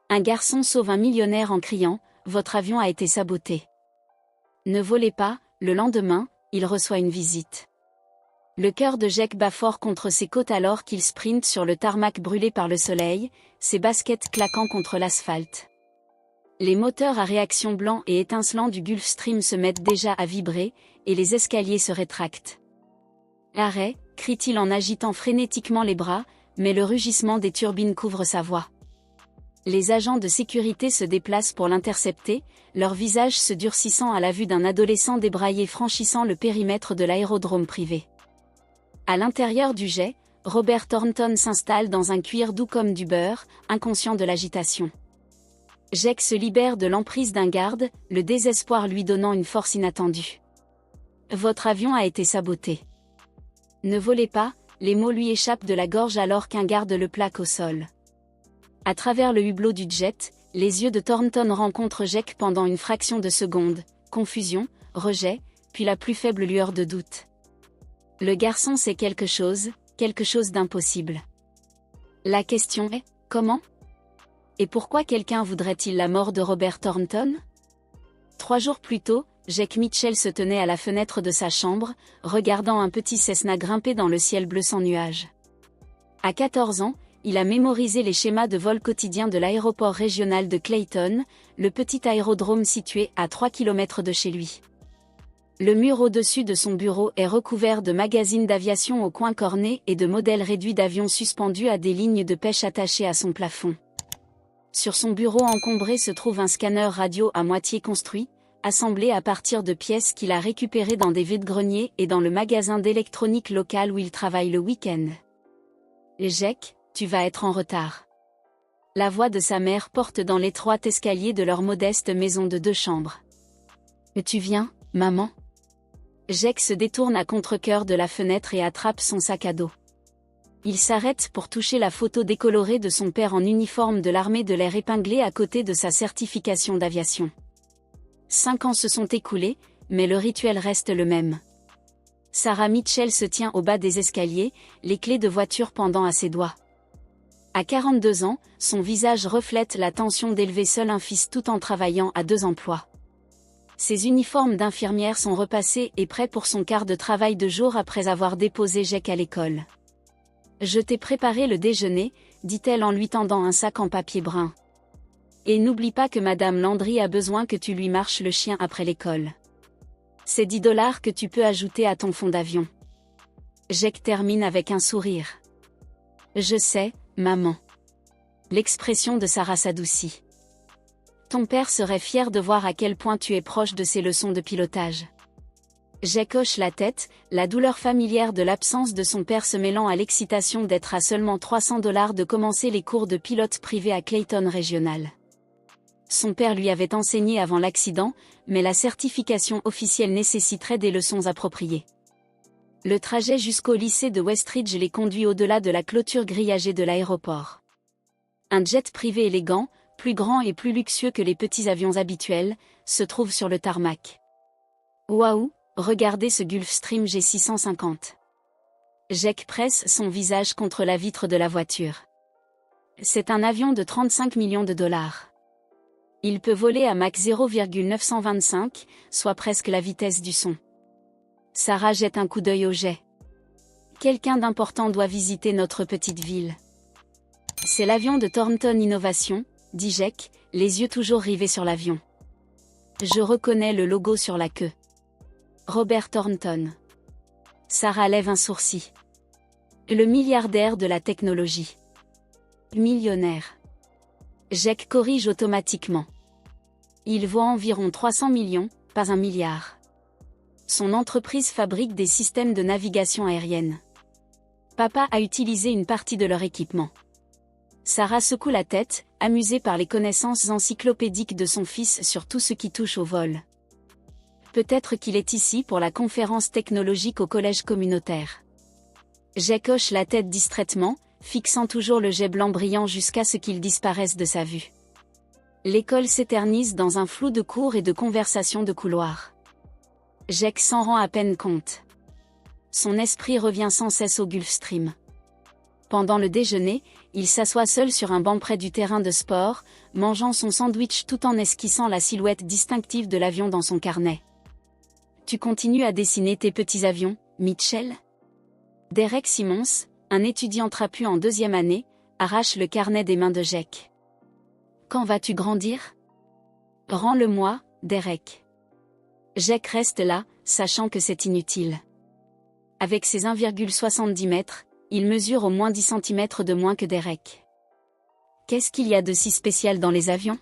Un garçon sauve un millionnaire en criant « Votre avion a été saboté ». Ne volez pas, le lendemain, il reçoit une visite. Le cœur de Jake bat fort contre ses côtes alors qu'il sprinte sur le tarmac brûlé par le soleil, ses baskets claquant contre l'asphalte. Les moteurs à réaction blanc et étincelant du Gulfstream se mettent déjà à vibrer, et les escaliers se rétractent. « Arrêt !» crie-t-il en agitant frénétiquement les bras, mais le rugissement des turbines couvre sa voix. Les agents de sécurité se déplacent pour l'intercepter, leur visage se durcissant à la vue d'un adolescent débraillé franchissant le périmètre de l'aérodrome privé. À l'intérieur du jet, Robert Thornton s'installe dans un cuir doux comme du beurre, inconscient de l'agitation. Jake se libère de l'emprise d'un garde, le désespoir lui donnant une force inattendue. « Votre avion a été saboté. » Ne volez pas, les mots lui échappent de la gorge alors qu'un garde le plaque au sol. À travers le hublot du jet, les yeux de Thornton rencontrent Jake pendant une fraction de seconde, confusion, rejet, puis la plus faible lueur de doute. Le garçon sait quelque chose d'impossible. La question est, comment ? Et pourquoi quelqu'un voudrait-il la mort de Robert Thornton ? 3 jours plus tôt, Jake Mitchell se tenait à la fenêtre de sa chambre, regardant un petit Cessna grimper dans le ciel bleu sans nuages. À 14 ans, il a mémorisé les schémas de vol quotidiens de l'aéroport régional de Clayton, le petit aérodrome situé à 3 km de chez lui. Le mur au-dessus de son bureau est recouvert de magazines d'aviation aux coins cornés et de modèles réduits d'avions suspendus à des lignes de pêche attachées à son plafond. Sur son bureau encombré se trouve un scanner radio à moitié construit, assemblé à partir de pièces qu'il a récupérées dans des vides-greniers et dans le magasin d'électronique local où il travaille le week-end. « Jake, tu vas être en retard. » La voix de sa mère porte dans l'étroit escalier de leur modeste maison de 2 chambres. « Tu viens, maman ?» Jake se détourne à contre-cœur de la fenêtre et attrape son sac à dos. Il s'arrête pour toucher la photo décolorée de son père en uniforme de l'armée de l'air épinglée à côté de sa certification d'aviation. 5 ans se sont écoulés, mais le rituel reste le même. Sarah Mitchell se tient au bas des escaliers, les clés de voiture pendant à ses doigts. À 42 ans, son visage reflète la tension d'élever seul un fils tout en travaillant à 2 emplois. Ses uniformes d'infirmière sont repassés et prêts pour son quart de travail de jour après avoir déposé Jake à l'école. « Je t'ai préparé le déjeuner », dit-elle en lui tendant un sac en papier brun. « Et n'oublie pas que Madame Landry a besoin que tu lui marches le chien après l'école. C'est $10 que tu peux ajouter à ton fonds d'avion. » Jake termine avec un sourire. « Je sais, maman. » L'expression de Sarah s'adoucit. « Ton père serait fier de voir à quel point tu es proche de ses leçons de pilotage. » Jake hoche la tête, la douleur familière de l'absence de son père se mêlant à l'excitation d'être à seulement $300 de commencer les cours de pilote privé à Clayton Régional. Son père lui avait enseigné avant l'accident, mais la certification officielle nécessiterait des leçons appropriées. Le trajet jusqu'au lycée de Westridge les conduit au-delà de la clôture grillagée de l'aéroport. Un jet privé élégant, plus grand et plus luxueux que les petits avions habituels, se trouve sur le tarmac. Waouh, regardez ce Gulfstream G650. Jake presse son visage contre la vitre de la voiture. C'est un avion de 35 millions de dollars. Il peut voler à Mach 0,925, soit presque la vitesse du son. Sarah jette un coup d'œil au jet. Quelqu'un d'important doit visiter notre petite ville. C'est l'avion de Thornton Innovation, dit Jake, les yeux toujours rivés sur l'avion. Je reconnais le logo sur la queue. Robert Thornton. Sarah lève un sourcil. Le milliardaire de la technologie. Millionnaire. Jake corrige automatiquement. Il vaut environ 300 millions, pas 1 milliard. Son entreprise fabrique des systèmes de navigation aérienne. Papa a utilisé une partie de leur équipement. Sarah secoue la tête, amusée par les connaissances encyclopédiques de son fils sur tout ce qui touche au vol. Peut-être qu'il est ici pour la conférence technologique au collège communautaire. Jake hoche la tête distraitement, fixant toujours le jet blanc brillant jusqu'à ce qu'il disparaisse de sa vue. L'école s'éternise dans un flou de cours et de conversations de couloir. Jake s'en rend à peine compte. Son esprit revient sans cesse au Gulfstream. Pendant le déjeuner, il s'assoit seul sur un banc près du terrain de sport, mangeant son sandwich tout en esquissant la silhouette distinctive de l'avion dans son carnet. Tu continues à dessiner tes petits avions, Mitchell? Derek Simmons, un étudiant trapu en 2e année, arrache le carnet des mains de Jake. Quand vas-tu grandir? Rends-le-moi, Derek. Jake reste là, sachant que c'est inutile. Avec ses 1,70 mètres, il mesure au moins 10 cm de moins que Derek. Qu'est-ce qu'il y a de si spécial dans les avions?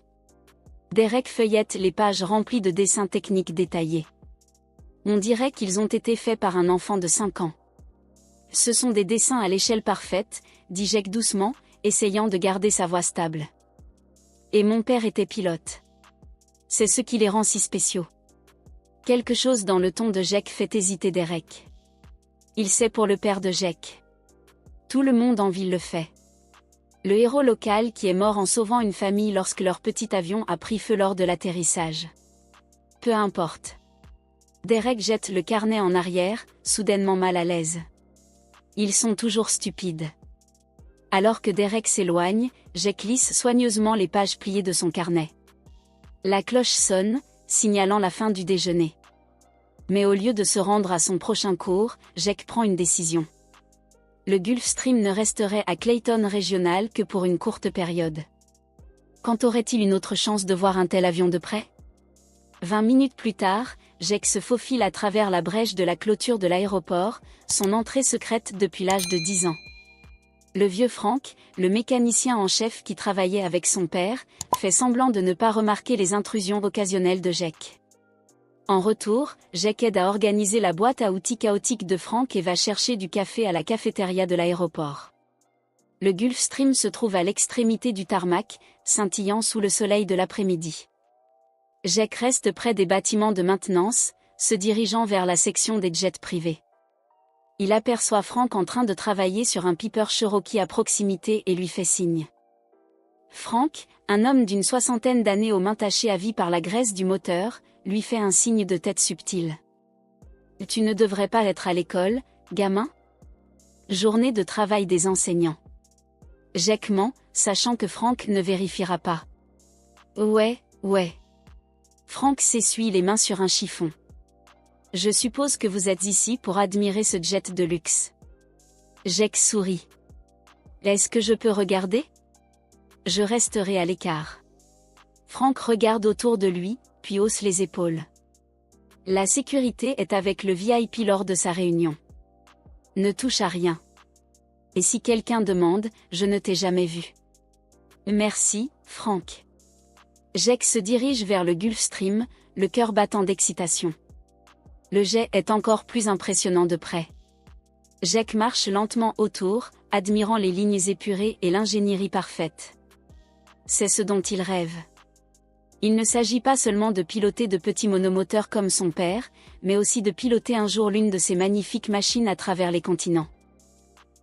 Derek feuillette les pages remplies de dessins techniques détaillés. On dirait qu'ils ont été faits par un enfant de 5 ans. Ce sont des dessins à l'échelle parfaite, dit Jake doucement, essayant de garder sa voix stable. Et mon père était pilote. C'est ce qui les rend si spéciaux. Quelque chose dans le ton de Jake fait hésiter Derek. Il sait pour le père de Jake. Tout le monde en ville le fait. Le héros local qui est mort en sauvant une famille lorsque leur petit avion a pris feu lors de l'atterrissage. Peu importe. Derek jette le carnet en arrière, soudainement mal à l'aise. Ils sont toujours stupides. Alors que Derek s'éloigne, Jake lisse soigneusement les pages pliées de son carnet. La cloche sonne, signalant la fin du déjeuner. Mais au lieu de se rendre à son prochain cours, Jake prend une décision. Le Gulfstream ne resterait à Clayton Régional que pour une courte période. Quand aurait-il une autre chance de voir un tel avion de près? 20 minutes plus tard, Jake se faufile à travers la brèche de la clôture de l'aéroport, son entrée secrète depuis l'âge de 10 ans. Le vieux Frank, le mécanicien en chef qui travaillait avec son père, fait semblant de ne pas remarquer les intrusions occasionnelles de Jake. En retour, Jake aide à organiser la boîte à outils chaotique de Frank et va chercher du café à la cafétéria de l'aéroport. Le Gulfstream se trouve à l'extrémité du tarmac, scintillant sous le soleil de l'après-midi. Jake reste près des bâtiments de maintenance, se dirigeant vers la section des jets privés. Il aperçoit Frank en train de travailler sur un Piper Cherokee à proximité et lui fait signe. Frank, un homme d'une 60aine d'années aux mains tachées à vie par la graisse du moteur, lui fait un signe de tête subtil. « Tu ne devrais pas être à l'école, gamin ?» Journée de travail des enseignants. Jake ment, sachant que Frank ne vérifiera pas. « Ouais. Frank s'essuie les mains sur un chiffon. « Je suppose que vous êtes ici pour admirer ce jet de luxe. » Jake sourit. « Est-ce que je peux regarder ? » Je resterai à l'écart. Frank regarde autour de lui, puis hausse les épaules. La sécurité est avec le VIP lors de sa réunion. Ne touche à rien. Et si quelqu'un demande, je ne t'ai jamais vu. Merci, Frank. Jake se dirige vers le Gulfstream, le cœur battant d'excitation. Le jet est encore plus impressionnant de près. Jake marche lentement autour, admirant les lignes épurées et l'ingénierie parfaite. C'est ce dont il rêve. Il ne s'agit pas seulement de piloter de petits monomoteurs comme son père, mais aussi de piloter un jour l'une de ces magnifiques machines à travers les continents.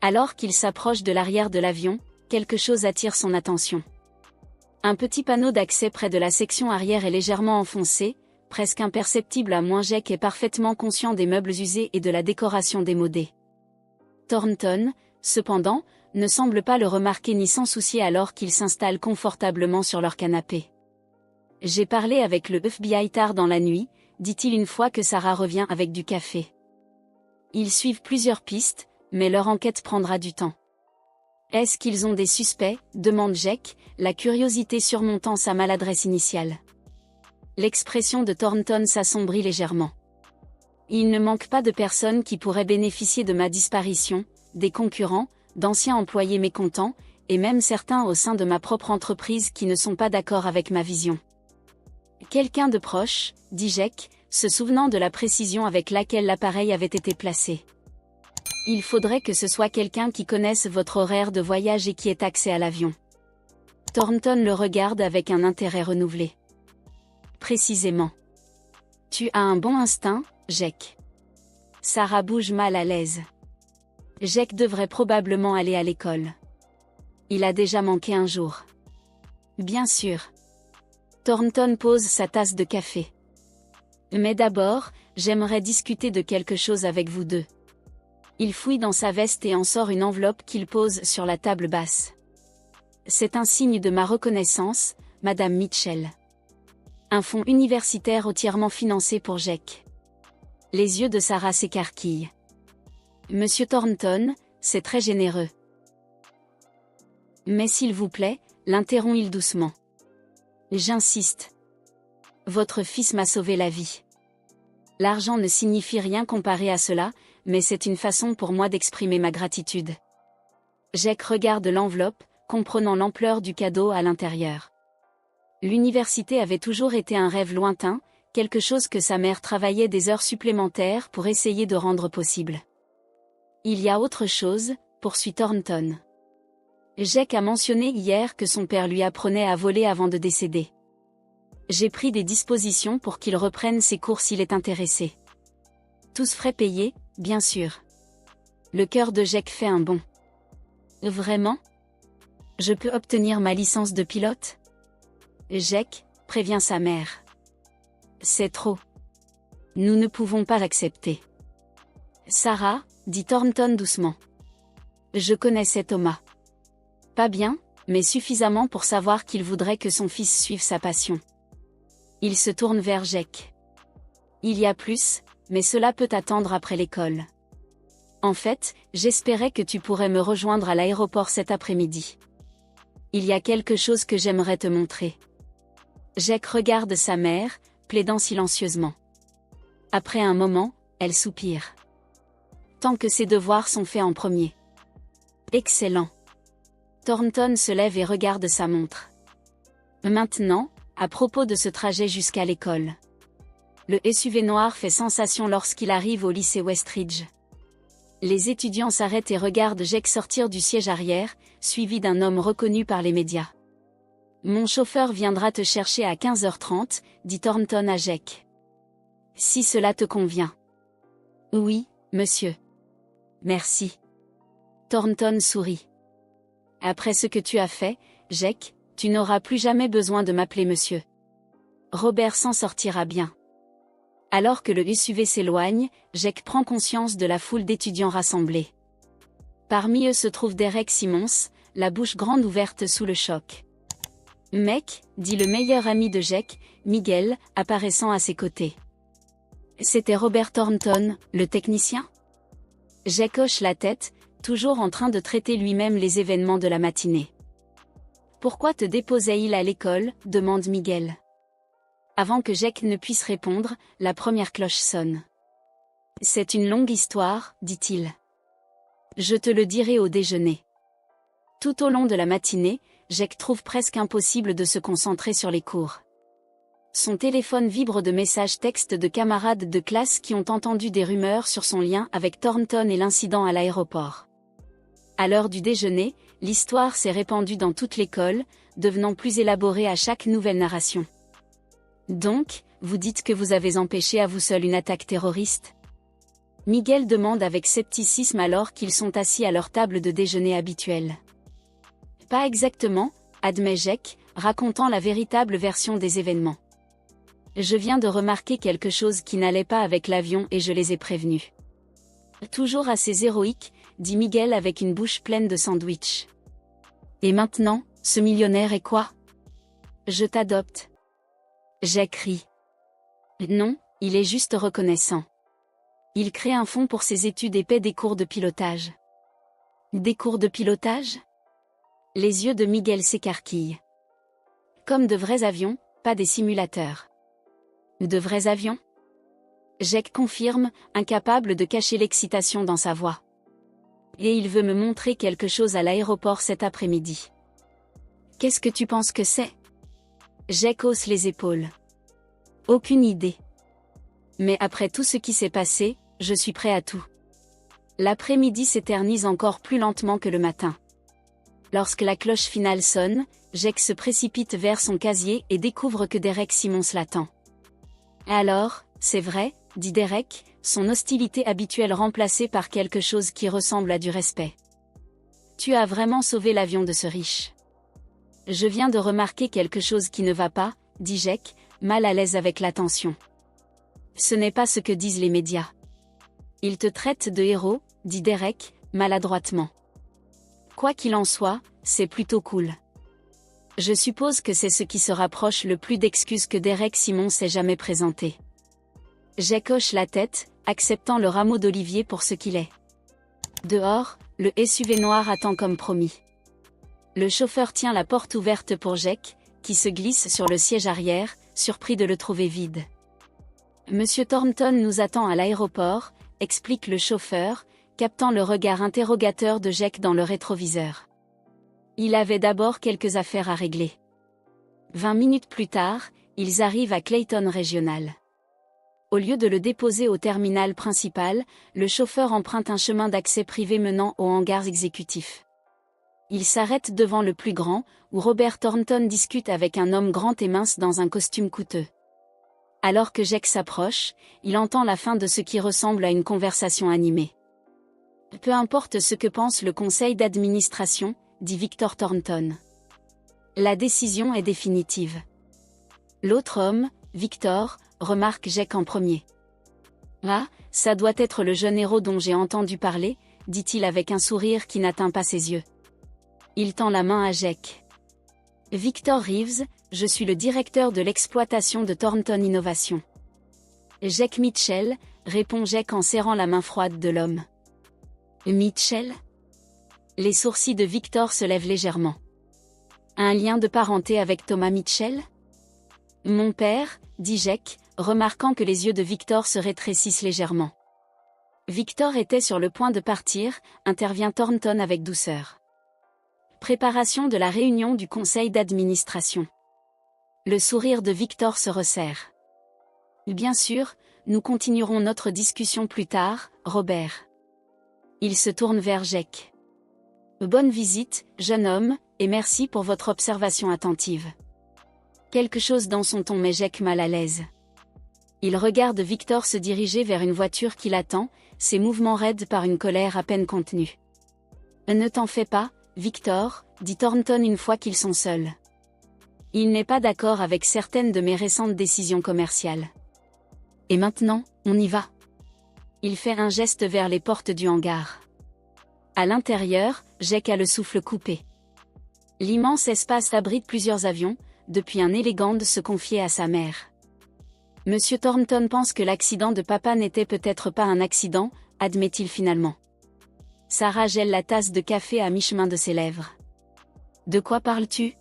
Alors qu'il s'approche de l'arrière de l'avion, quelque chose attire son attention. Un petit panneau d'accès près de la section arrière est légèrement enfoncé, presque imperceptible à moins Jake est parfaitement conscient des meubles usés et de la décoration démodée. Thornton, cependant, ne semble pas le remarquer ni s'en soucier alors qu'ils s'installent confortablement sur leur canapé. « J'ai parlé avec le FBI tard dans la nuit », dit-il une fois que Sarah revient avec du café. Ils suivent plusieurs pistes, mais leur enquête prendra du temps. « Est-ce qu'ils ont des suspects ?» demande Jake, la curiosité surmontant sa maladresse initiale. L'expression de Thornton s'assombrit légèrement. Il ne manque pas de personnes qui pourraient bénéficier de ma disparition, des concurrents, d'anciens employés mécontents, et même certains au sein de ma propre entreprise qui ne sont pas d'accord avec ma vision. Quelqu'un de proche, dit Jake, se souvenant de la précision avec laquelle l'appareil avait été placé. Il faudrait que ce soit quelqu'un qui connaisse votre horaire de voyage et qui ait accès à l'avion. Thornton le regarde avec un intérêt renouvelé. Précisément. Tu as un bon instinct, Jake. Sarah bouge mal à l'aise. Jake devrait probablement aller à l'école. Il a déjà manqué un jour. Bien sûr. Thornton pose sa tasse de café. Mais d'abord, j'aimerais discuter de quelque chose avec vous deux. Il fouille dans sa veste et en sort une enveloppe qu'il pose sur la table basse. C'est un signe de ma reconnaissance, Madame Mitchell. Un fonds universitaire entièrement financé pour Jack. Les yeux de Sarah s'écarquillent. Monsieur Thornton, c'est très généreux. Mais s'il vous plaît, l'interrompt-il doucement. J'insiste. Votre fils m'a sauvé la vie. L'argent ne signifie rien comparé à cela, mais c'est une façon pour moi d'exprimer ma gratitude. Jack regarde l'enveloppe, comprenant l'ampleur du cadeau à l'intérieur. L'université avait toujours été un rêve lointain, quelque chose que sa mère travaillait des heures supplémentaires pour essayer de rendre possible. Il y a autre chose, poursuit Thornton. Jack a mentionné hier que son père lui apprenait à voler avant de décéder. J'ai pris des dispositions pour qu'il reprenne ses cours s'il est intéressé. Tous frais payés, bien sûr. Le cœur de Jack fait un bond. Vraiment ? Je peux obtenir ma licence de pilote ? Jack prévient sa mère. C'est trop. Nous ne pouvons pas l'accepter. Sarah, dit Thornton doucement. Je connaissais Thomas. Pas bien, mais suffisamment pour savoir qu'il voudrait que son fils suive sa passion. Il se tourne vers Jack. Il y a plus, mais cela peut attendre après l'école. En fait, j'espérais que tu pourrais me rejoindre à l'aéroport cet après-midi. Il y a quelque chose que j'aimerais te montrer. Jack regarde sa mère, plaidant silencieusement. Après un moment, elle soupire. Tant que ses devoirs sont faits en premier. Excellent. Thornton se lève et regarde sa montre. Maintenant, à propos de ce trajet jusqu'à l'école. Le SUV noir fait sensation lorsqu'il arrive au lycée Westridge. Les étudiants s'arrêtent et regardent Jack sortir du siège arrière, suivi d'un homme reconnu par les médias. Mon chauffeur viendra te chercher à 15h30, dit Thornton à Jack. Si cela te convient. Oui, monsieur. Merci. Thornton sourit. Après ce que tu as fait, Jack, tu n'auras plus jamais besoin de m'appeler monsieur. Robert s'en sortira bien. Alors que le SUV s'éloigne, Jack prend conscience de la foule d'étudiants rassemblés. Parmi eux se trouve Derek Simmons, la bouche grande ouverte sous le choc. Mec, dit le meilleur ami de Jack, Miguel, apparaissant à ses côtés. C'était Robert Thornton, le technicien ? Jack hoche la tête, toujours en train de traiter lui-même les événements de la matinée. Pourquoi te déposait-il à l'école ? Demande Miguel. Avant que Jack ne puisse répondre, la première cloche sonne. C'est une longue histoire, dit-il. Je te le dirai au déjeuner. Tout au long de la matinée, Jack trouve presque impossible de se concentrer sur les cours. Son téléphone vibre de messages textes de camarades de classe qui ont entendu des rumeurs sur son lien avec Thornton et l'incident à l'aéroport. À l'heure du déjeuner, l'histoire s'est répandue dans toute l'école, devenant plus élaborée à chaque nouvelle narration. Donc, vous dites que vous avez empêché à vous seul une attaque terroriste ? Miguel demande avec scepticisme alors qu'ils sont assis à leur table de déjeuner habituelle. Pas exactement, admet Jack, racontant la véritable version des événements. Je viens de remarquer quelque chose qui n'allait pas avec l'avion et je les ai prévenus. Toujours assez héroïque, dit Miguel avec une bouche pleine de sandwich. Et maintenant, ce millionnaire est quoi ? Je t'adopte. Jack rit. Non, il est juste reconnaissant. Il crée un fonds pour ses études et paie des cours de pilotage. Des cours de pilotage ? Les yeux de Miguel s'écarquillent. Comme de vrais avions, pas des simulateurs. De vrais avions ? Jack confirme, incapable de cacher l'excitation dans sa voix. Et il veut me montrer quelque chose à l'aéroport cet après-midi. Qu'est-ce que tu penses que c'est ? Jack hausse les épaules. Aucune idée. Mais après tout ce qui s'est passé, je suis prêt à tout. L'après-midi s'éternise encore plus lentement que le matin. Lorsque la cloche finale sonne, Jack se précipite vers son casier et découvre que Derek Simmons l'attend. Alors, c'est vrai, dit Derek, son hostilité habituelle remplacée par quelque chose qui ressemble à du respect. Tu as vraiment sauvé l'avion de ce riche. Je viens de remarquer quelque chose qui ne va pas, dit Jack, mal à l'aise avec l'attention. Ce n'est pas ce que disent les médias. Ils te traitent de héros, dit Derek, maladroitement. Quoi qu'il en soit, c'est plutôt cool. Je suppose que c'est ce qui se rapproche le plus d'excuses que Derek Simon s'est jamais présenté. Jake hoche la tête, acceptant le rameau d'olivier pour ce qu'il est. Dehors, le SUV noir attend comme promis. Le chauffeur tient la porte ouverte pour Jake, qui se glisse sur le siège arrière, surpris de le trouver vide. Monsieur Thornton nous attend à l'aéroport, explique le chauffeur, captant le regard interrogateur de Jake dans le rétroviseur. Il avait d'abord quelques affaires à régler. 20 minutes plus tard, ils arrivent à Clayton Regional. Au lieu de le déposer au terminal principal, le chauffeur emprunte un chemin d'accès privé menant aux hangars exécutifs. Il s'arrête devant le plus grand, où Robert Thornton discute avec un homme grand et mince dans un costume coûteux. Alors que Jake s'approche, il entend la fin de ce qui ressemble à une conversation animée. Peu importe ce que pense le conseil d'administration, dit Victor Thornton. La décision est définitive. L'autre homme, Victor, remarque Jake en premier. Ah, ça doit être le jeune héros dont j'ai entendu parler, dit-il avec un sourire qui n'atteint pas ses yeux. Il tend la main à Jake. Victor Reeves, je suis le directeur de l'exploitation de Thornton Innovation. Jake Mitchell, répond Jake en serrant la main froide de l'homme. Mitchell ? Les sourcils de Victor se lèvent légèrement. Un lien de parenté avec Thomas Mitchell ? Mon père, dit Jake, remarquant que les yeux de Victor se rétrécissent légèrement. Victor était sur le point de partir, intervient Thornton avec douceur. Préparation de la réunion du conseil d'administration. Le sourire de Victor se resserre. Bien sûr, nous continuerons notre discussion plus tard, Robert. Il se tourne vers Jake. Bonne visite, jeune homme, et merci pour votre observation attentive. Quelque chose dans son ton met Jake mal à l'aise. Il regarde Victor se diriger vers une voiture qui l'attend, ses mouvements raides par une colère à peine contenue. Ne t'en fais pas, Victor, dit Thornton une fois qu'ils sont seuls. Il n'est pas d'accord avec certaines de mes récentes décisions commerciales. Et maintenant, on y va. Il fait un geste vers les portes du hangar. À l'intérieur, Jake a le souffle coupé. L'immense espace abrite plusieurs avions, depuis un élégant de se confier à sa mère. Monsieur Thornton pense que l'accident de papa n'était peut-être pas un accident, admet-il finalement. Sarah gèle la tasse de café à mi-chemin de ses lèvres. De quoi parles-tu ?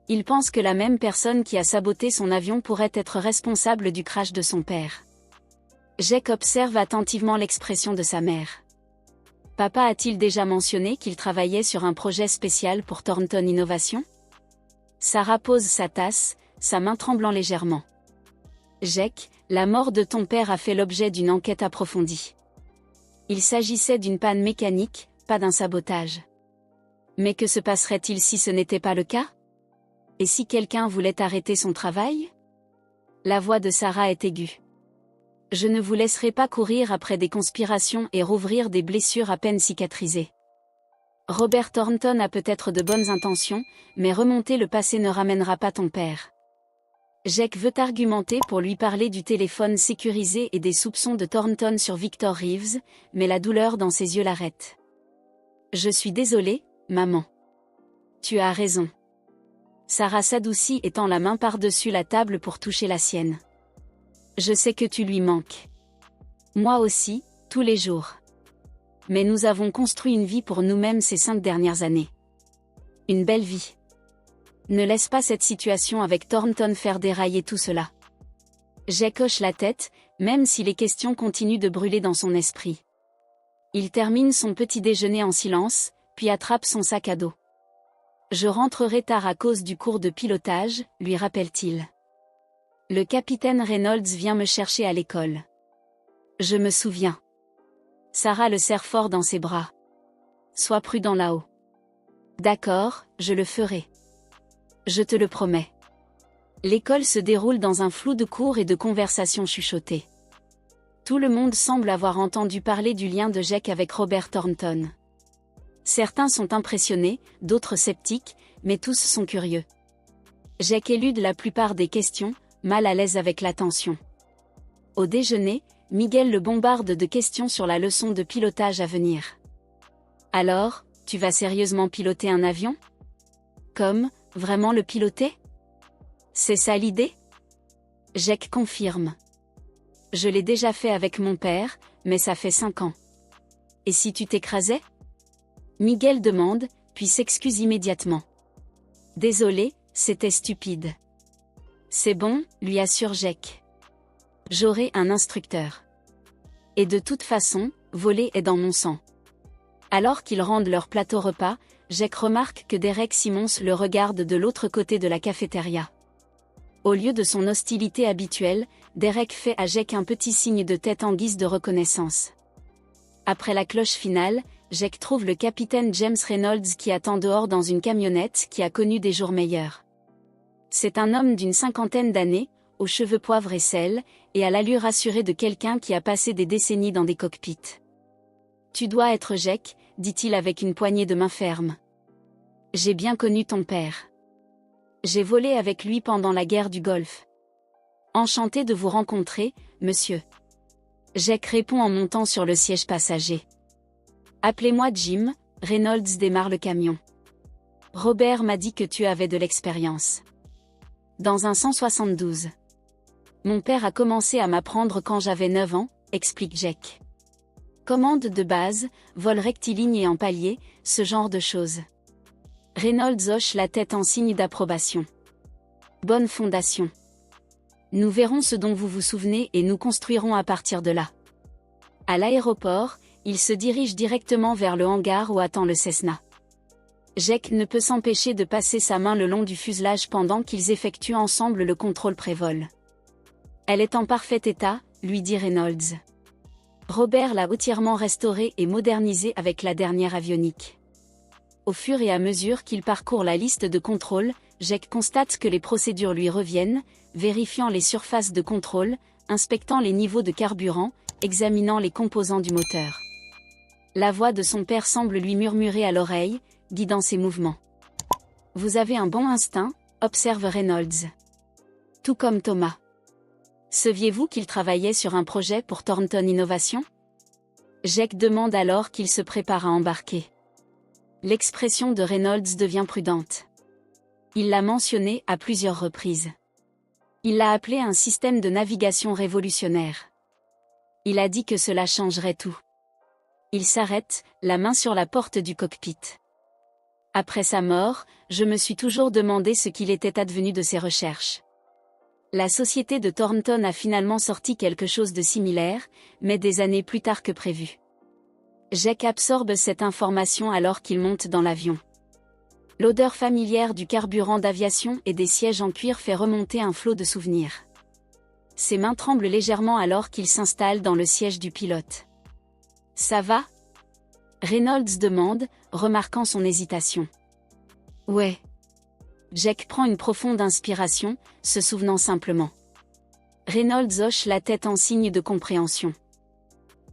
Il pense que la même personne qui a saboté son avion pourrait être responsable du crash de son père. Jake observe attentivement l'expression de sa mère. Papa a-t-il déjà mentionné qu'il travaillait sur un projet spécial pour Thornton Innovation ? Sarah pose sa tasse, sa main tremblant légèrement. Jake, la mort de ton père a fait l'objet d'une enquête approfondie. Il s'agissait d'une panne mécanique, pas d'un sabotage. Mais que se passerait-il si ce n'était pas le cas ? Et si quelqu'un voulait arrêter son travail ? La voix de Sarah est aiguë. Je ne vous laisserai pas courir après des conspirations et rouvrir des blessures à peine cicatrisées. Robert Thornton a peut-être de bonnes intentions, mais remonter le passé ne ramènera pas ton père. Jake veut argumenter pour lui parler du téléphone sécurisé et des soupçons de Thornton sur Victor Reeves, mais la douleur dans ses yeux l'arrête. Je suis désolée, maman. Tu as raison. Sarah s'adoucit et tend la main par-dessus la table pour toucher la sienne. Je sais que tu lui manques. Moi aussi, tous les jours. Mais nous avons construit une vie pour nous-mêmes ces 5 dernières années. Une belle vie. Ne laisse pas cette situation avec Thornton faire dérailler tout cela. Jake hoche la tête, même si les questions continuent de brûler dans son esprit. Il termine son petit déjeuner en silence, puis attrape son sac à dos. Je rentrerai tard à cause du cours de pilotage, lui rappelle-t-il. Le capitaine Reynolds vient me chercher à l'école. Je me souviens. Sarah le serre fort dans ses bras. Sois prudent là-haut. D'accord, je le ferai. Je te le promets. L'école se déroule dans un flou de cours et de conversations chuchotées. Tout le monde semble avoir entendu parler du lien de Jake avec Robert Thornton. Certains sont impressionnés, d'autres sceptiques, mais tous sont curieux. Jake élude la plupart des questions, mal à l'aise avec l'attention. Au déjeuner, Miguel le bombarde de questions sur la leçon de pilotage à venir. Alors, tu vas sérieusement piloter un avion ? Vraiment le piloter? C'est ça l'idée? Jake confirme. Je l'ai déjà fait avec mon père, mais ça fait 5 ans. Et si tu t'écrasais? Miguel demande, puis s'excuse immédiatement. Désolé, c'était stupide. C'est bon, lui assure Jake. J'aurai un instructeur. Et de toute façon, voler est dans mon sang. Alors qu'ils rendent leur plateau repas, Jake remarque que Derek Simmons le regarde de l'autre côté de la cafétéria. Au lieu de son hostilité habituelle, Derek fait à Jake un petit signe de tête en guise de reconnaissance. Après la cloche finale, Jake trouve le capitaine James Reynolds qui attend dehors dans une camionnette qui a connu des jours meilleurs. C'est un homme d'une 50aine d'années, aux cheveux poivre et sel, et à l'allure assurée de quelqu'un qui a passé des décennies dans des cockpits. Tu dois être Jake, dit-il avec une poignée de main ferme. J'ai bien connu ton père. J'ai volé avec lui pendant la guerre du Golfe. Enchanté de vous rencontrer, monsieur. Jake répond en montant sur le siège passager. Appelez-moi Jim, Reynolds démarre le camion. Robert m'a dit que tu avais de l'expérience. Dans un 172. Mon père a commencé à m'apprendre quand j'avais 9 ans, explique Jake. Commande de base, vol rectiligne et en palier, ce genre de choses. Reynolds hoche la tête en signe d'approbation. Bonne fondation. Nous verrons ce dont vous vous souvenez et nous construirons à partir de là. À l'aéroport, il se dirige directement vers le hangar où attend le Cessna. Jake ne peut s'empêcher de passer sa main le long du fuselage pendant qu'ils effectuent ensemble le contrôle pré-vol. Elle est en parfait état, lui dit Reynolds. Robert l'a entièrement restaurée et modernisée avec la dernière avionique. Au fur et à mesure qu'il parcourt la liste de contrôle, Jake constate que les procédures lui reviennent, vérifiant les surfaces de contrôle, inspectant les niveaux de carburant, examinant les composants du moteur. La voix de son père semble lui murmurer à l'oreille, guidant ses mouvements. Vous avez un bon instinct, observe Reynolds. Tout comme Thomas. Saviez-vous qu'il travaillait sur un projet pour Thornton Innovation? Jake demande alors qu'il se prépare à embarquer. L'expression de Reynolds devient prudente. Il l'a mentionné à plusieurs reprises. Il l'a appelé un système de navigation révolutionnaire. Il a dit que cela changerait tout. Il s'arrête, la main sur la porte du cockpit. Après sa mort, je me suis toujours demandé ce qu'il était advenu de ses recherches. La société de Thornton a finalement sorti quelque chose de similaire, mais des années plus tard que prévu. Jake absorbe cette information alors qu'il monte dans l'avion. L'odeur familière du carburant d'aviation et des sièges en cuir fait remonter un flot de souvenirs. Ses mains tremblent légèrement alors qu'il s'installe dans le siège du pilote. « Ça va ?» Reynolds demande, remarquant son hésitation. « Ouais. » Jake prend une profonde inspiration, se souvenant simplement. Reynolds hoche la tête en signe de compréhension.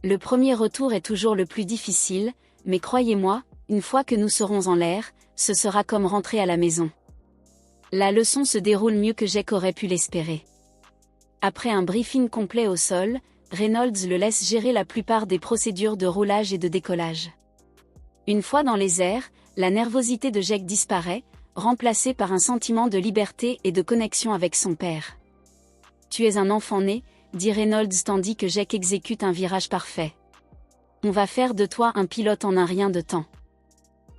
Le premier retour est toujours le plus difficile, mais croyez-moi, une fois que nous serons en l'air, ce sera comme rentrer à la maison. La leçon se déroule mieux que Jake aurait pu l'espérer. Après un briefing complet au sol, Reynolds le laisse gérer la plupart des procédures de roulage et de décollage. Une fois dans les airs, la nervosité de Jake disparaît, remplacée par un sentiment de liberté et de connexion avec son père. « Tu es un enfant né », dit Reynolds tandis que Jake exécute un virage parfait. « On va faire de toi un pilote en un rien de temps. »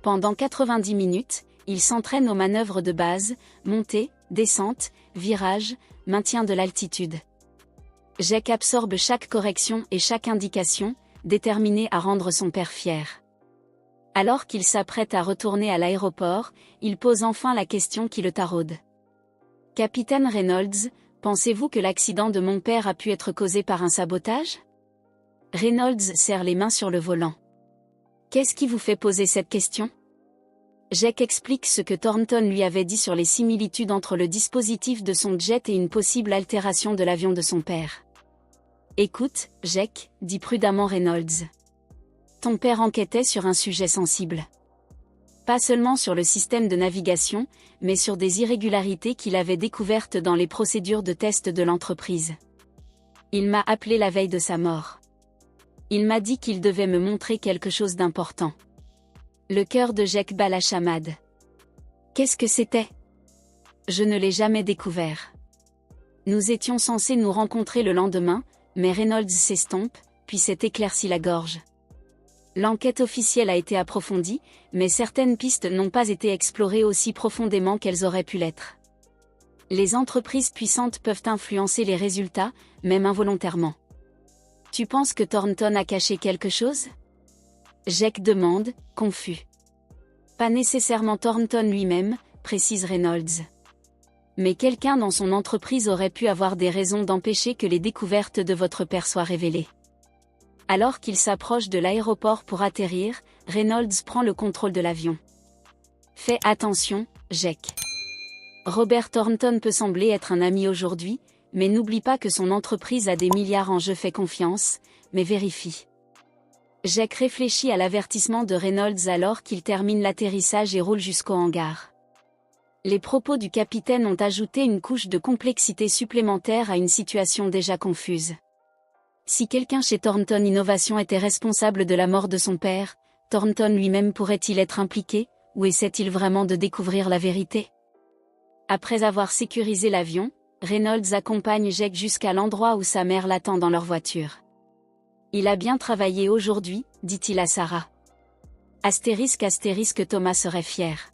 Pendant 90 minutes, il s'entraîne aux manœuvres de base, montée, descente, virage, maintien de l'altitude. Jake absorbe chaque correction et chaque indication, déterminé à rendre son père fier. Alors qu'il s'apprête à retourner à l'aéroport, il pose enfin la question qui le taraude. « Capitaine Reynolds, pensez-vous que l'accident de mon père a pu être causé par un sabotage ?» Reynolds serre les mains sur le volant. « Qu'est-ce qui vous fait poser cette question ?» Jake explique ce que Thornton lui avait dit sur les similitudes entre le dispositif de son jet et une possible altération de l'avion de son père. « Écoute, Jake, dit prudemment Reynolds. Ton père enquêtait sur un sujet sensible. Pas seulement sur le système de navigation, mais sur des irrégularités qu'il avait découvertes dans les procédures de test de l'entreprise. Il m'a appelé la veille de sa mort. Il m'a dit qu'il devait me montrer quelque chose d'important. » Le cœur de Jake bat la chamade. Qu'est-ce que c'était ? Je ne l'ai jamais découvert. Nous étions censés nous rencontrer le lendemain, mais Reynolds s'estompe, puis s'est éclairci la gorge. L'enquête officielle a été approfondie, mais certaines pistes n'ont pas été explorées aussi profondément qu'elles auraient pu l'être. Les entreprises puissantes peuvent influencer les résultats, même involontairement. Tu penses que Thornton a caché quelque chose? Jake demande, confus. Pas nécessairement Thornton lui-même, précise Reynolds. Mais quelqu'un dans son entreprise aurait pu avoir des raisons d'empêcher que les découvertes de votre père soient révélées. Alors qu'il s'approche de l'aéroport pour atterrir, Reynolds prend le contrôle de l'avion. Fais attention, Jake. Robert Thornton peut sembler être un ami aujourd'hui, mais n'oublie pas que son entreprise a des milliards en jeu. Fais confiance, mais vérifie. Jake réfléchit à l'avertissement de Reynolds alors qu'il termine l'atterrissage et roule jusqu'au hangar. Les propos du capitaine ont ajouté une couche de complexité supplémentaire à une situation déjà confuse. Si quelqu'un chez Thornton Innovation était responsable de la mort de son père, Thornton lui-même pourrait-il être impliqué, ou essaie-t-il vraiment de découvrir la vérité? Après avoir sécurisé l'avion, Reynolds accompagne Jake jusqu'à l'endroit où sa mère l'attend dans leur voiture. Il a bien travaillé aujourd'hui, dit-il à Sarah. Astérisque Thomas serait fier.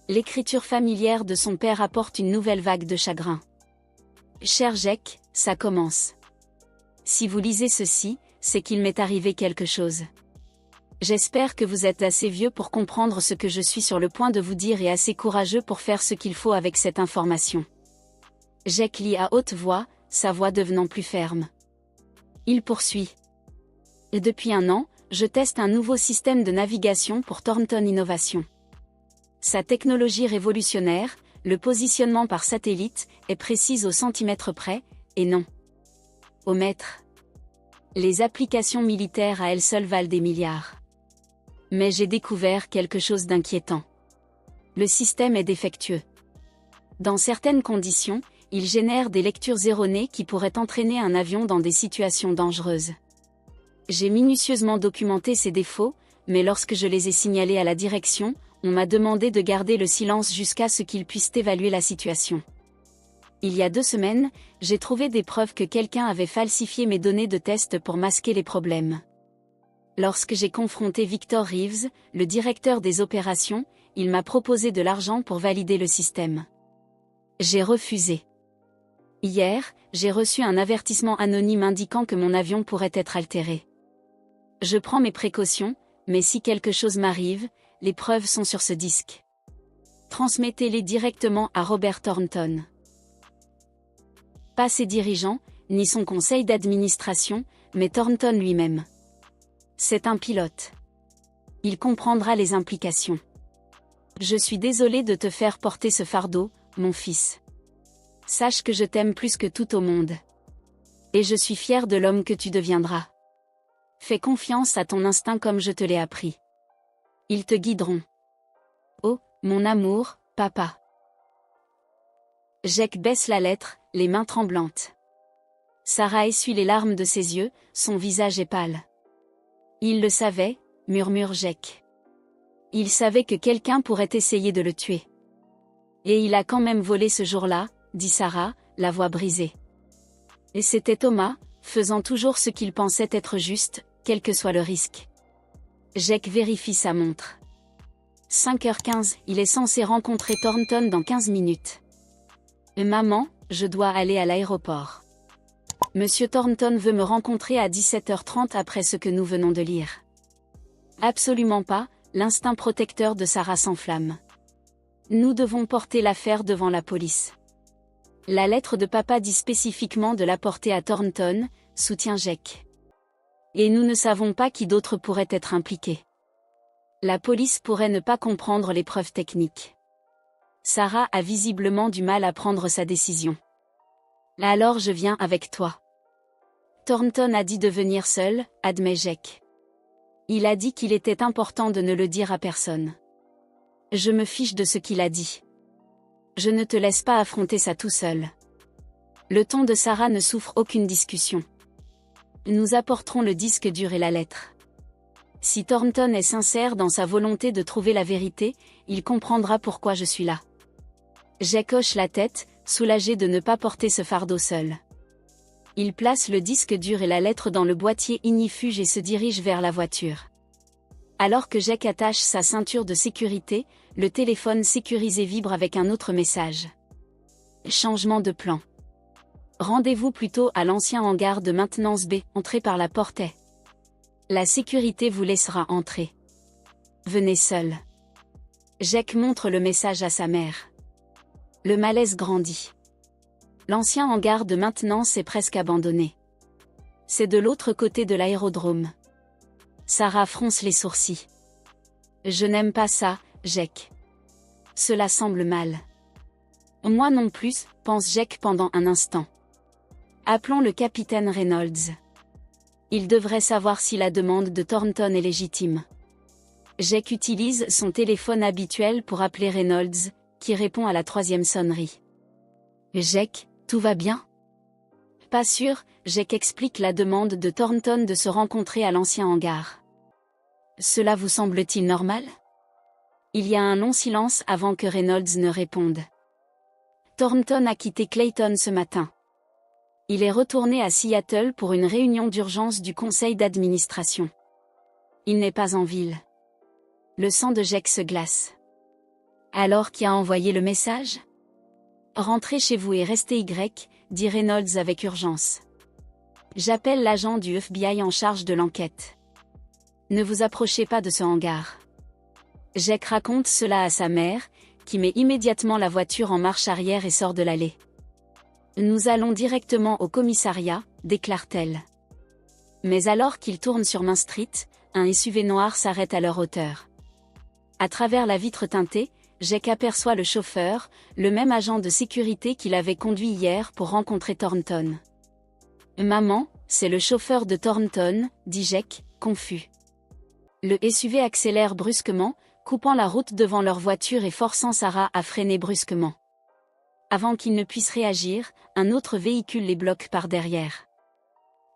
L'écriture familière de son père apporte une nouvelle vague de chagrin. Cher Jake, ça commence. Si vous lisez ceci, c'est qu'il m'est arrivé quelque chose. J'espère que vous êtes assez vieux pour comprendre ce que je suis sur le point de vous dire et assez courageux pour faire ce qu'il faut avec cette information. Jake lit à haute voix, sa voix devenant plus ferme. Il poursuit. Depuis 1 an, je teste un nouveau système de navigation pour Thornton Innovation. Sa technologie révolutionnaire, le positionnement par satellite, est précise au centimètre près, et non au mètre. Les applications militaires à elles seules valent des milliards. Mais j'ai découvert quelque chose d'inquiétant. Le système est défectueux. Dans certaines conditions, il génère des lectures erronées qui pourraient entraîner un avion dans des situations dangereuses. J'ai minutieusement documenté ces défauts, mais lorsque je les ai signalés à la direction, on m'a demandé de garder le silence jusqu'à ce qu'ils puissent évaluer la situation. Il y a 2 semaines, j'ai trouvé des preuves que quelqu'un avait falsifié mes données de test pour masquer les problèmes. Lorsque j'ai confronté Victor Reeves, le directeur des opérations, il m'a proposé de l'argent pour valider le système. J'ai refusé. Hier, j'ai reçu un avertissement anonyme indiquant que mon avion pourrait être altéré. Je prends mes précautions, mais si quelque chose m'arrive, les preuves sont sur ce disque. Transmettez-les directement à Robert Thornton. Pas ses dirigeants, ni son conseil d'administration, mais Thornton lui-même. C'est un pilote. Il comprendra les implications. Je suis désolé de te faire porter ce fardeau, mon fils. Sache que je t'aime plus que tout au monde. Et je suis fier de l'homme que tu deviendras. Fais confiance à ton instinct comme je te l'ai appris. Ils te guideront. Oh, mon amour, papa. Jake baisse la lettre, les mains tremblantes. Sarah essuie les larmes de ses yeux, son visage est pâle. Il le savait, murmure Jake. Il savait que quelqu'un pourrait essayer de le tuer. Et il a quand même volé ce jour-là, dit Sarah, la voix brisée. Et c'était Thomas, faisant toujours ce qu'il pensait être juste, quel que soit le risque. Jake vérifie sa montre. 5h15, il est censé rencontrer Thornton dans 15 minutes. Maman, je dois aller à l'aéroport. Monsieur Thornton veut me rencontrer à 17h30 après ce que nous venons de lire. Absolument pas, l'instinct protecteur de Sarah s'enflamme. Nous devons porter l'affaire devant la police. La lettre de papa dit spécifiquement de la porter à Thornton, soutient Jake. Et nous ne savons pas qui d'autre pourrait être impliqué. La police pourrait ne pas comprendre les preuves techniques. Sarah a visiblement du mal à prendre sa décision. Alors je viens avec toi. Thornton a dit de venir seul, admet Jake. Il a dit qu'il était important de ne le dire à personne. Je me fiche de ce qu'il a dit. Je ne te laisse pas affronter ça tout seul. Le ton de Sarah ne souffre aucune discussion. Nous apporterons le disque dur et la lettre. Si Thornton est sincère dans sa volonté de trouver la vérité, il comprendra pourquoi je suis là. Jake hoche la tête, soulagé de ne pas porter ce fardeau seul. Il place le disque dur et la lettre dans le boîtier ignifuge et se dirige vers la voiture. Alors que Jake attache sa ceinture de sécurité, le téléphone sécurisé vibre avec un autre message. Changement de plan. Rendez-vous plutôt à l'ancien hangar de maintenance B, entrez par la porte A. La sécurité vous laissera entrer. Venez seul. Jake montre le message à sa mère. Le malaise grandit. L'ancien hangar de maintenance est presque abandonné. C'est de l'autre côté de l'aérodrome. Sarah fronce les sourcils. Je n'aime pas ça, Jake. Cela semble mal. Moi non plus, pense Jake pendant un instant. Appelons le capitaine Reynolds. Il devrait savoir si la demande de Thornton est légitime. Jake utilise son téléphone habituel pour appeler Reynolds, qui répond à la 3e sonnerie. Jake, tout va bien? Pas sûr, Jake explique la demande de Thornton de se rencontrer à l'ancien hangar. Cela vous semble-t-il normal? Il y a un long silence avant que Reynolds ne réponde. Thornton a quitté Clayton ce matin. Il est retourné à Seattle pour une réunion d'urgence du conseil d'administration. Il n'est pas en ville. Le sang de Jake se glace. Alors qui a envoyé le message? Rentrez chez vous et restez dit Reynolds avec urgence. J'appelle l'agent du FBI en charge de l'enquête. Ne vous approchez pas de ce hangar. Jake raconte cela à sa mère, qui met immédiatement la voiture en marche arrière et sort de l'allée. Nous allons directement au commissariat, déclare-t-elle. Mais alors qu'ils tournent sur Main Street, un SUV noir s'arrête à leur hauteur. À travers la vitre teintée, Jake aperçoit le chauffeur, le même agent de sécurité qui l'avait conduit hier pour rencontrer Thornton. Maman, c'est le chauffeur de Thornton, dit Jake, confus. Le SUV accélère brusquement, coupant la route devant leur voiture et forçant Sarah à freiner brusquement. Avant qu'ils ne puissent réagir, un autre véhicule les bloque par derrière.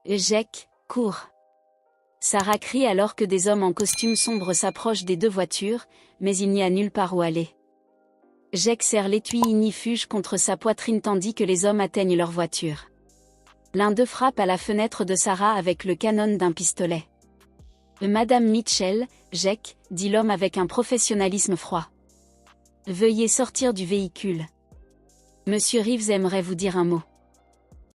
Jake, cours. Sarah crie alors que des hommes en costume sombre s'approchent des deux voitures, mais il n'y a nulle part où aller. Jake serre l'étui ignifuge contre sa poitrine tandis que les hommes atteignent leur voiture. L'un d'eux frappe à la fenêtre de Sarah avec le canon d'un pistolet. Madame Mitchell, Jake, dit l'homme avec un professionnalisme froid. Veuillez sortir du véhicule. Monsieur Reeves aimerait vous dire un mot.